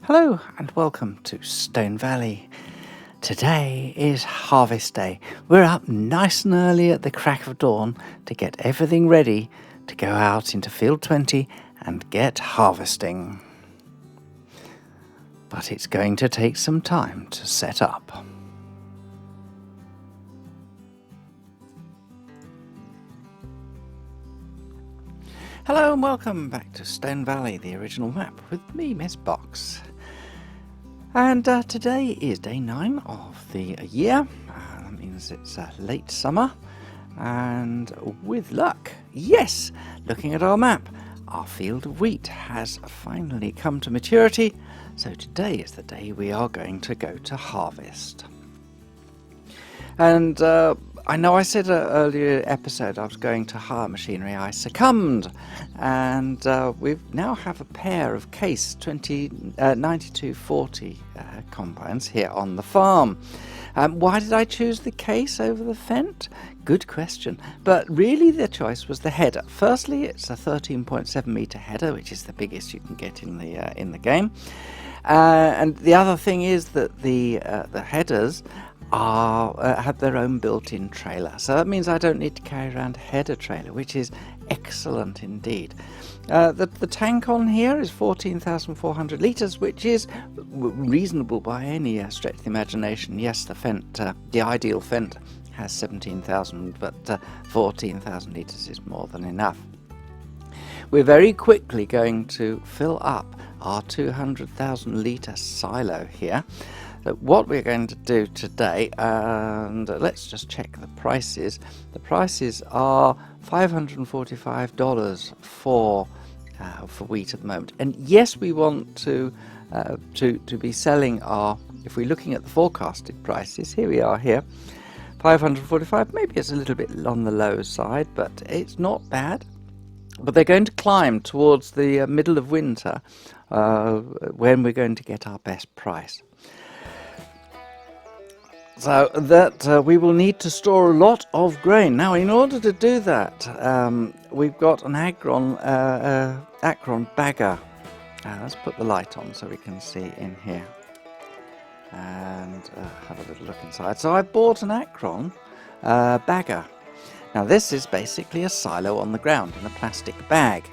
Hello and welcome to Stone Valley. Today is harvest day. We're up nice and early at the crack of dawn to get everything ready to go out into field 20 and get harvesting. But it's going to take some time to set up. Hello and welcome back to Stone Valley, the original map, with me, Miss Box. And today is day 9 of the year. That means it's late summer. And with luck, yes, looking at our map, our field of wheat has finally come to maturity. So today is the day we are going to go to harvest. And I know I said earlier episode I was going to hire machinery. I succumbed, and we now have a pair of Case 9240 combines here on the farm. Why did I choose the Case over the Fendt? Good question. But really the choice was the header. Firstly, it's a 13.7 meter header, which is the biggest you can get in the game. And the other thing is that the headers have their own built-in trailer, so that means I don't need to carry around a header trailer, which is excellent indeed. The tank on here is 14,400 litres, which is reasonable by any stretch of the imagination. Yes, the Fendt, the ideal Fendt has 17,000, but 14,000 litres is more than enough. We're very quickly going to fill up our 200,000 litre silo here. What we're going to do today, and let's just check the prices. The prices are $545 for wheat at the moment. And yes, we want to be selling our, if we're looking at the forecasted prices, here we are here, 545. Maybe it's a little bit on the low side, but it's not bad. But they're going to climb towards the middle of winter when we're going to get our best price. So that we will need to store a lot of grain. Now, in order to do that, we've got an Acron bagger. Let's put the light on so we can see in here and have a little look inside. So I bought an Acron bagger. Now, this is basically a silo on the ground in a plastic bag.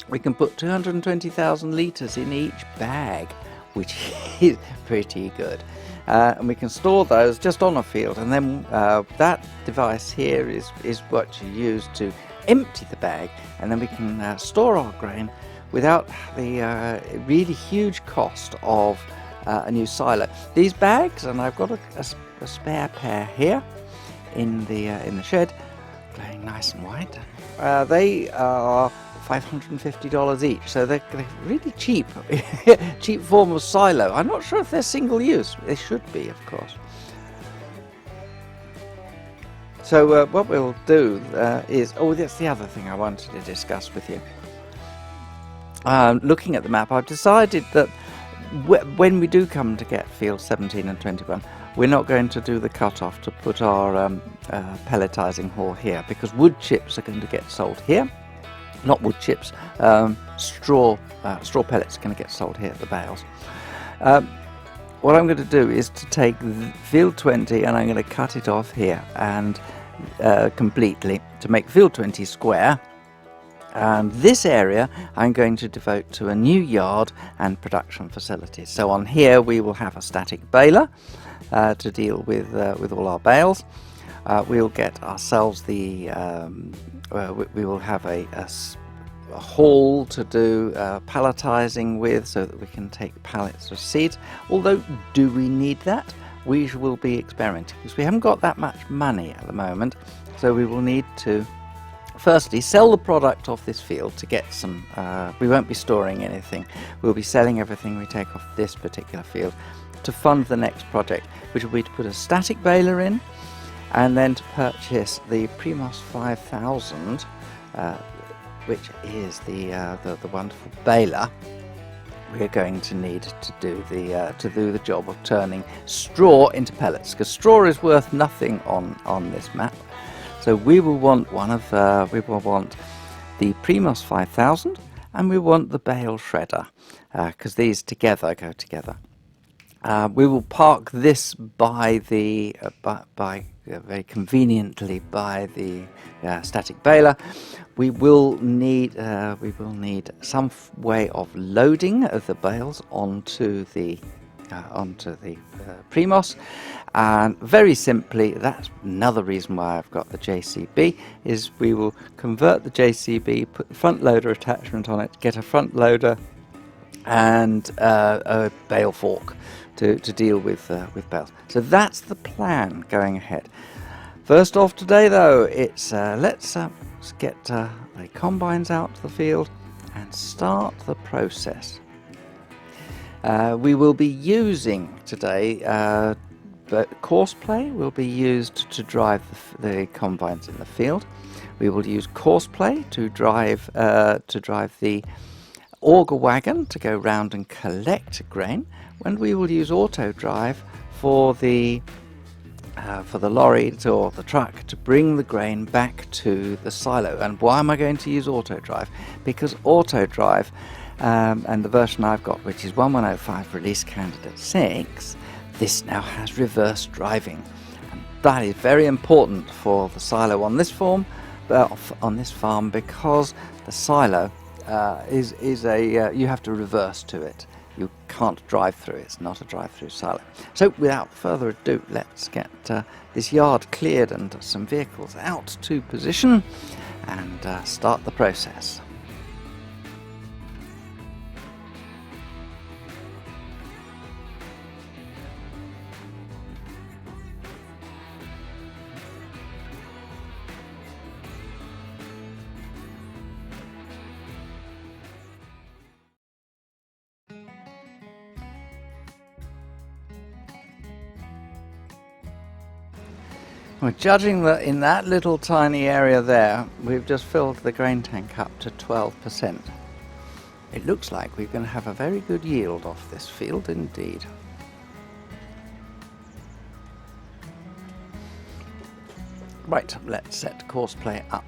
We can put 220,000 litres in each bag, which is pretty good. And we can store those just on a field, and then that device here is what you use to empty the bag, and then we can store our grain without the really huge cost of a new silo. These bags, and I've got a spare pair here in the shed, glowing nice and white. They are $550 each, so they're really cheap. Cheap form of silo. I'm not sure if they're single use. They should be, of course. So what we'll do is, that's the other thing I wanted to discuss with you. Looking at the map, I've decided that when we do come to get fields 17 and 21, we're not going to do the cut-off to put our pelletizing hall here, because wood chips are going to get sold here. Not wood chips, straw pellets are going to get sold here at the bales. What I'm going to do is to take field 20 and I'm going to cut it off here and completely to make field 20 square. And this area I'm going to devote to a new yard and production facilities. So on here we will have a static baler to deal with all our bales. We'll get ourselves we will have a hall to do palletizing with, so that we can take pallets of seeds. Although, do we need that? We will be experimenting, because we haven't got that much money at the moment. So we will need to firstly sell the product off this field to get some, we won't be storing anything. We'll be selling everything we take off this particular field to fund the next project, which will be to put a static baler in, and then to purchase the Primos 5000, which is the wonderful baler we're going to need to do the job of turning straw into pellets, because straw is worth nothing on this map. So we will want the Primos 5000, and we want the bale shredder, because these together go together. We will park this by the very conveniently by the static baler. We will need some way of loading the bales onto the Primos, and very simply, that's another reason why I've got the JCB, is we will convert the JCB, put the front loader attachment on it, get a front loader and a bale fork to deal with bales. So that's the plan going ahead. First off today though, it's let's get the combines out to the field and start the process. We will be using today, but coarse play will be used to drive the combines in the field. We will use coarse play to drive the auger wagon to go round and collect grain, and we will use auto drive for the lorry or the truck to bring the grain back to the silo. And why am I going to use auto drive? Because auto drive, and the version I've got, which is 1105 release candidate 6, this now has reverse driving, and that is very important for the silo on this farm, because the silo is you have to reverse to it. You can't drive through it. It's not a drive-through silo. So without further ado, let's get this yard cleared and some vehicles out to position and start the process. Well, judging that in that little tiny area there, we've just filled the grain tank up to 12%. It looks like we're going to have a very good yield off this field indeed. Right, let's set course play up.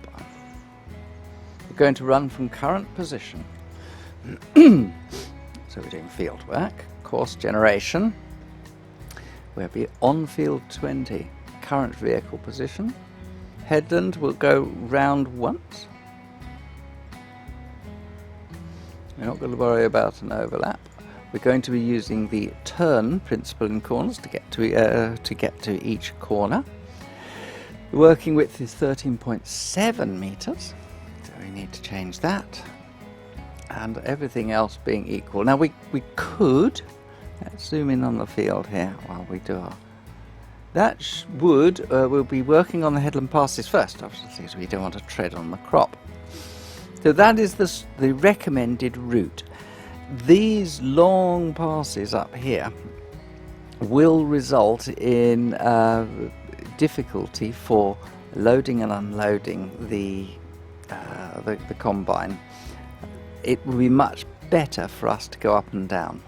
We're going to run from current position. So we're doing field work, course generation. We'll be on field 20. Current vehicle position. Headland will go round once. We're not going to worry about an overlap. We're going to be using the turn principle in corners to get to each corner. The working width is 13.7 meters, so we need to change that. And everything else being equal. Now we could, let's zoom in on the field here while we do our. That we'll be working on the headland passes first, obviously, because we don't want to tread on the crop. So that is the recommended route. These long passes up here will result in difficulty for loading and unloading the combine. It will be much better for us to go up and down.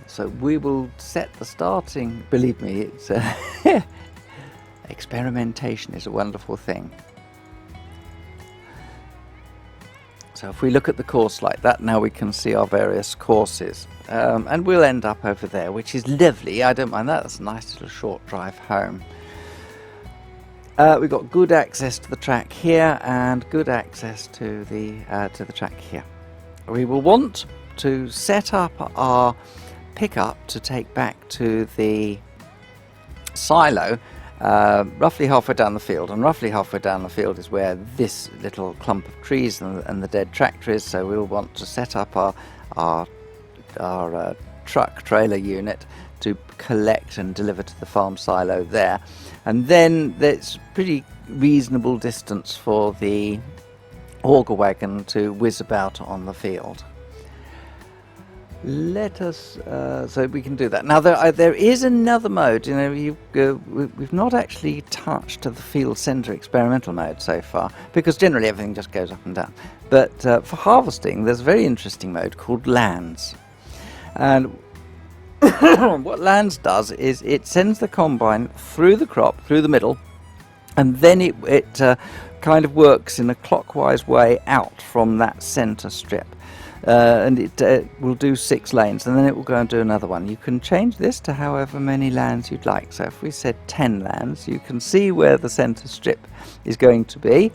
So we will set the starting, believe me, it's experimentation is a wonderful thing. So if we look at the course like that, now we can see our various courses. And we'll end up over there, which is lovely. I don't mind that. That's a nice little short drive home. We've got good access to the track here and good access to the track here. We will want to set up our pickup to take back to the silo roughly halfway down the field, and roughly halfway down the field is where this little clump of trees and the dead tractor is, so we'll want to set up our truck trailer unit to collect and deliver to the farm silo there, and then there's pretty reasonable distance for the auger wagon to whiz about on the field. Let us, so we can do that. Now there is another mode, you know, we've not actually touched the field centre experimental mode so far, because generally everything just goes up and down. But for harvesting, there's a very interesting mode called lands. And what lands does is it sends the combine through the crop, through the middle, and then it kind of works in a clockwise way out from that center strip, and it will do 6 lanes, and then it will go and do another one. You can change this to however many lands you'd like. So if we said 10 lands, you can see where the center strip is going to be,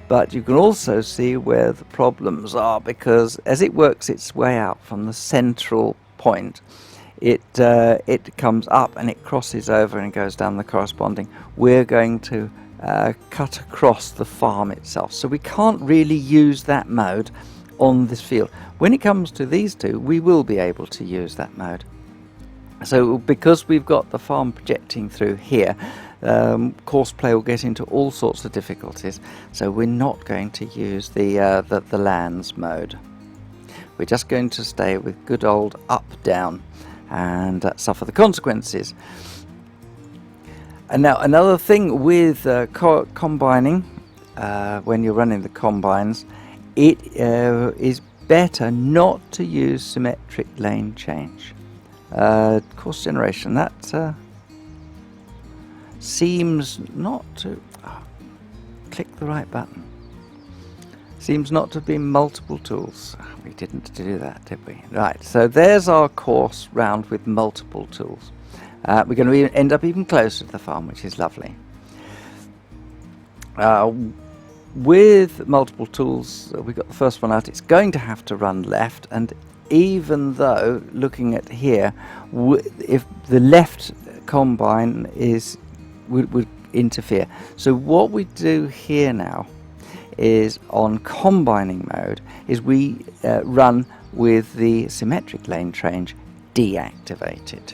but you can also see where the problems are, because as it works its way out from the central point, it comes up and it crosses over and goes down the corresponding. We're going to cut across the farm itself, so we can't really use that mode on this field. When it comes to these two, we will be able to use that mode. So because we've got the farm projecting through here, course play will get into all sorts of difficulties, so we're not going to use the lands mode. We're just going to stay with good old up down and suffer the consequences. And now another thing with combining, when you're running the combines, it is better not to use symmetric lane change. Course generation, that seems not to click the right button. Seems not to be multiple tools. We didn't do that, did we? Right, so there's our course round with multiple tools. We're going to end up even closer to the farm, which is lovely. With multiple tools, we've got the first one out. It's going to have to run left, and even though, looking at here, if the left combine would interfere. So what we do here now is, on combining mode, is we run with the symmetric lane change deactivated.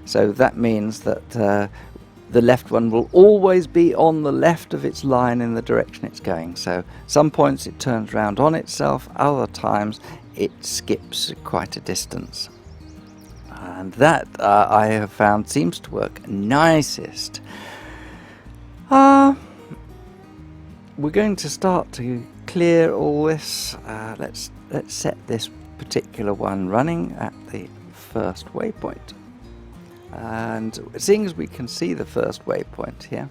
So that means that the left one will always be on the left of its line in the direction it's going. So some points it turns round on itself, other times it skips quite a distance. And that I have found seems to work nicest. We're going to start to clear all this. Let's set this particular one running at the first waypoint. And seeing as we can see the first waypoint here,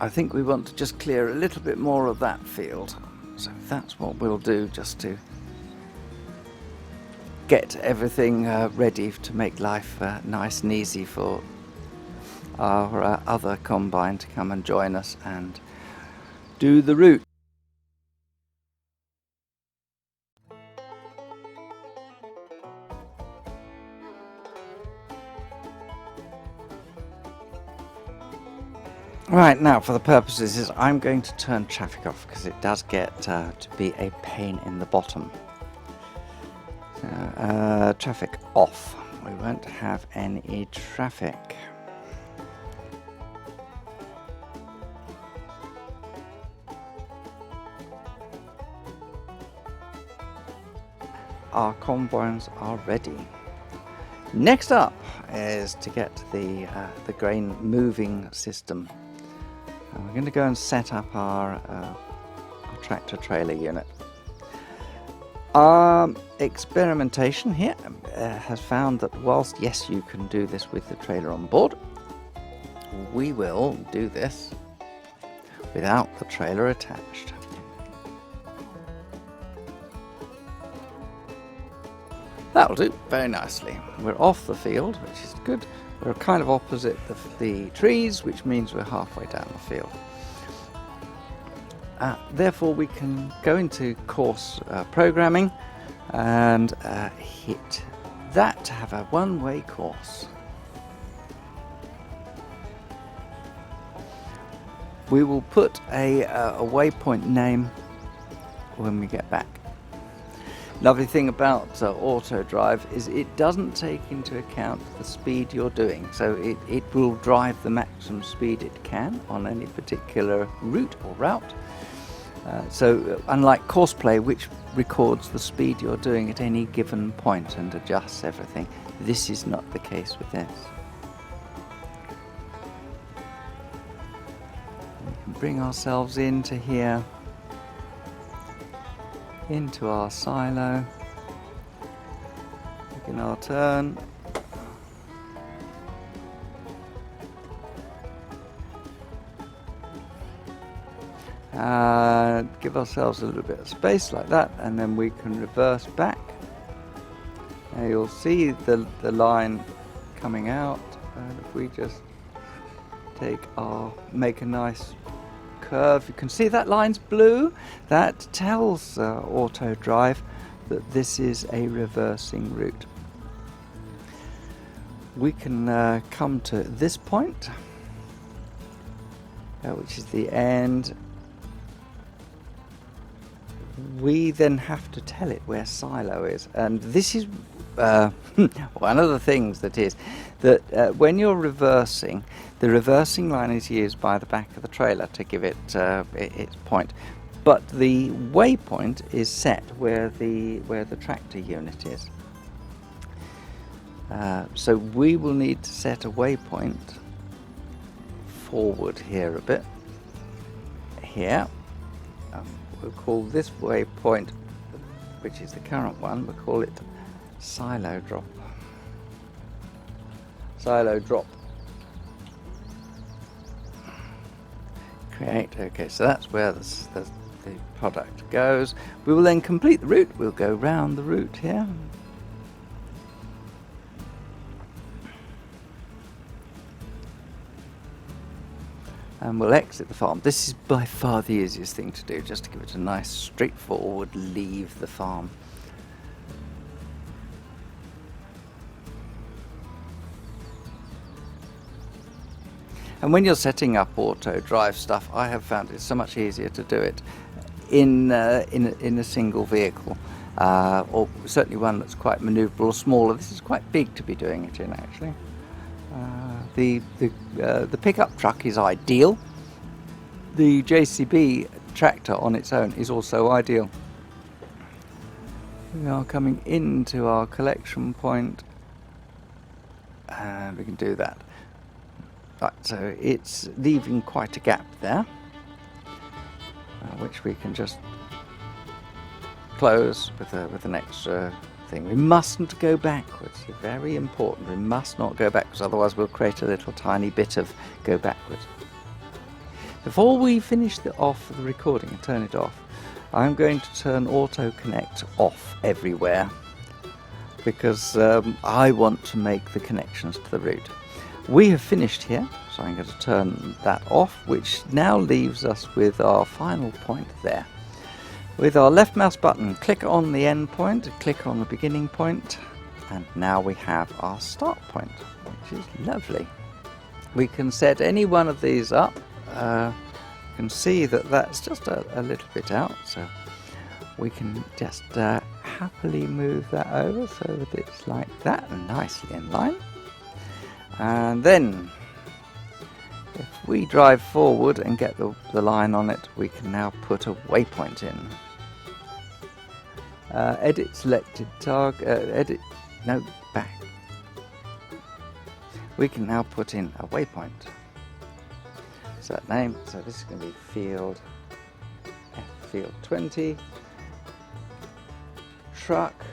I think we want to just clear a little bit more of that field. So that's what we'll do, just to get everything ready to make life nice and easy for our other combine to come and join us and do the route. Right, now for the purposes, I'm going to turn traffic off because it does get to be a pain in the bottom. So, traffic off. We won't have any traffic. Our combines are ready. Next up is to get the grain moving system. We're going to go and set up our tractor trailer unit. Experimentation here has found that whilst, yes, you can do this with the trailer on board, we will do this without the trailer attached. That'll do very nicely. We're off the field, which is good. We're kind of opposite the trees, which means we're halfway down the field. Therefore, we can go into course programming and hit that to have a one-way course. We will put a waypoint name when we get back. Lovely thing about auto drive is it doesn't take into account the speed you're doing, so it will drive the maximum speed it can on any particular route or route. So unlike course play, which records the speed you're doing at any given point and adjusts everything, this is not the case with this. We can bring ourselves into here, into our silo, begin our our turn. Give ourselves a little bit of space like that, and then we can reverse back. Now you'll see the line coming out, and if we just make a nice curve, you can see that line's blue. That tells auto drive that this is a reversing route. We can come to this point, which is the end. We then have to tell it where silo is, and this is one of the things that is that when you're reversing, the reversing line is used by the back of the trailer to give it its point, but the waypoint is set where the tractor unit is. So we will need to set a waypoint forward here a bit. Here. We'll call this waypoint, which is the current one, we'll call it silo drop. Silo drop. Create. Okay, so that's where the product goes. We will then complete the route. We'll go round the route here. And we'll exit the farm. This is by far the easiest thing to do, just to give it a nice straightforward leave the farm. And when you're setting up auto drive stuff, I have found it so much easier to do it in a single vehicle, or certainly one that's quite manoeuvrable or smaller. This is quite big to be doing it in, actually. The pickup truck is ideal. The JCB tractor on its own is also ideal. We are coming into our collection point, and we can do that. Right, so it's leaving quite a gap there, which we can just close with an extra thing. We mustn't go backwards. It's very important. We must not go backwards, otherwise we'll create a little tiny bit of go backwards. Before we finish off the recording and turn it off, I'm going to turn Auto Connect off everywhere, because I want to make the connections to the route. We have finished here, so I'm going to turn that off, which now leaves us with our final point there. With our left mouse button, click on the end point, click on the beginning point, and now we have our start point, which is lovely. We can set any one of these up. You can see that that's just a little bit out, so we can just happily move that over so that it's like that, nicely in line. And then if we drive forward and get the line on it, we can now put a waypoint in. Edit selected target, back. We can now put in a waypoint. Set name, so this is going to be field 20, truck,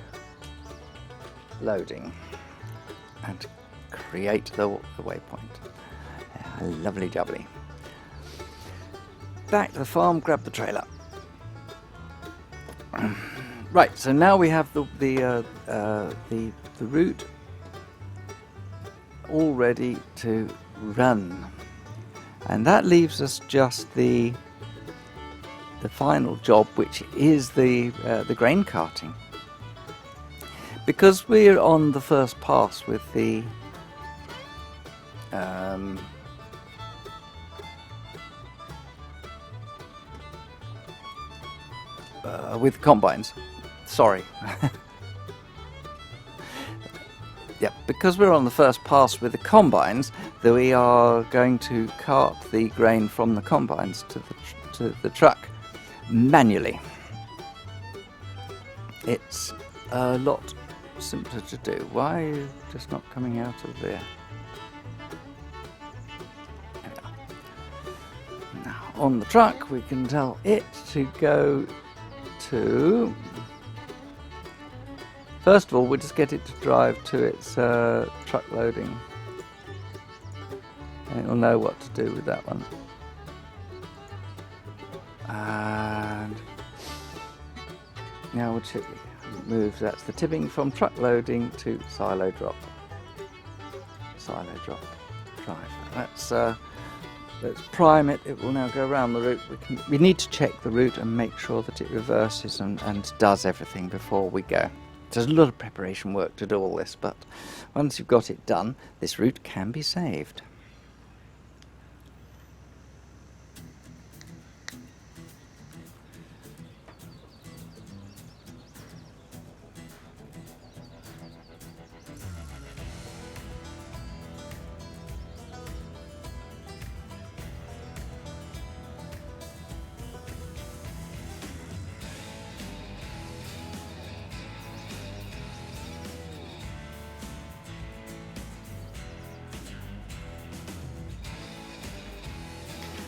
loading, and create the waypoint. Lovely jubbly. Back to the farm, grab the trailer. Right, so now we have the route all ready to run, and that leaves us just the final job, which is the grain carting. Because we're on the first pass with the with combines. Sorry. Yep, because we're on the first pass with the combines, that we are going to cart the grain from the combines to the truck manually. It's a lot simpler to do. Why are you just not coming out of there? Now, on the truck, we can tell it to go to First of all, we'll just get it to drive to its truck loading. And it'll know what to do with that one. And now we'll move, that's the tipping from truck loading to silo drop. Silo drop drive. Let's prime it. It will now go around the route. We need to check the route and make sure that it reverses and does everything before we go. There's a lot of preparation work to do all this, but once you've got it done, this route can be saved.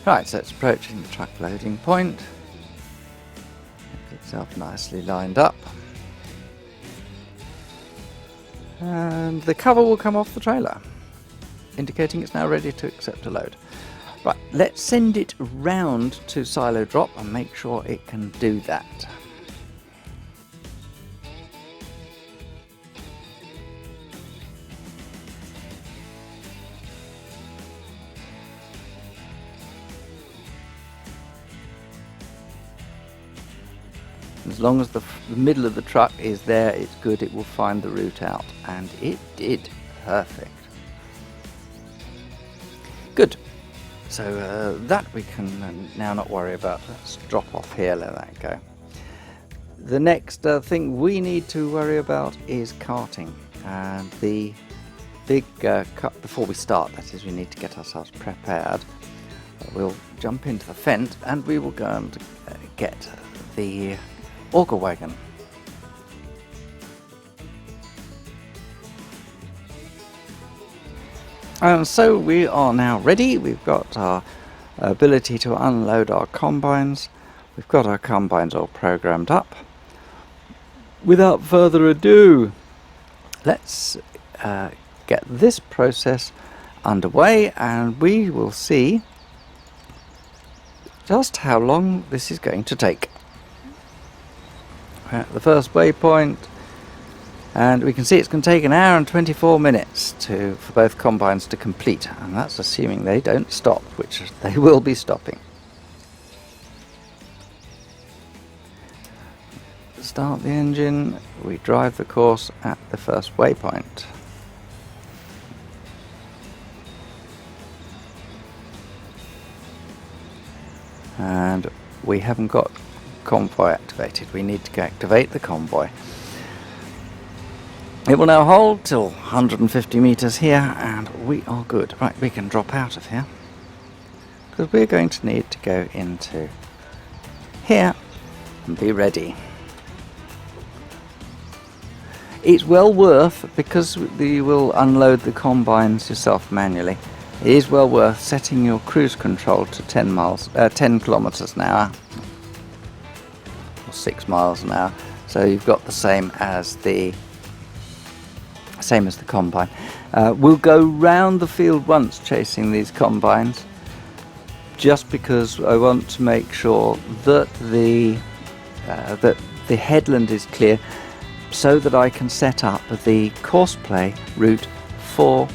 Right, so it's approaching the truck loading point. Get itself nicely lined up. And the cover will come off the trailer, indicating it's now ready to accept a load. Right, let's send it round to silo drop and make sure it can do that. As long as the middle of the truck is there, it's good, it will find the route out. And it did. Perfect. Good. So that we can now not worry about. Let's drop off here, let that go. The next thing we need to worry about is carting. And the big cut, before we start, that is, we need to get ourselves prepared. We'll jump into the fence and we will go and get the auger wagon. And so we are now ready. We've got our ability to unload our combines. We've got our combines all programmed up. Without further ado, let's get this process underway and we will see just how long this is going to take. We're at the first waypoint and we can see it's going to take 1 hour and 24 minutes for both combines to complete, and that's assuming they don't stop, which they will be stopping. Start the engine, we drive the course at the first waypoint. And we haven't got convoy activated. We need to activate the convoy. It will now hold till 150 meters here and we are good. Right, we can drop out of here because we're going to need to go into here and be ready. It's well worth, because you will unload the combines yourself manually, it is well worth setting your cruise control to 10 kilometers an hour. 6 miles an hour, so you've got the same as the combine. We'll go round the field once chasing these combines, just because I want to make sure that the headland is clear, so that I can set up the courseplay route for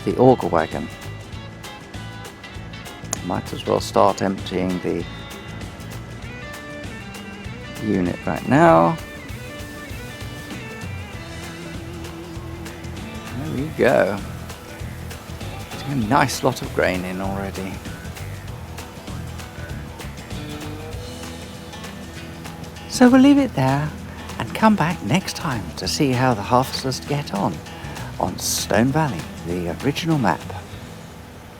the auger wagon. Might as well start emptying the unit right now. There we go. Getting a nice lot of grain in already. So we'll leave it there and come back next time to see how the harvesters get on Stone Valley, the original map.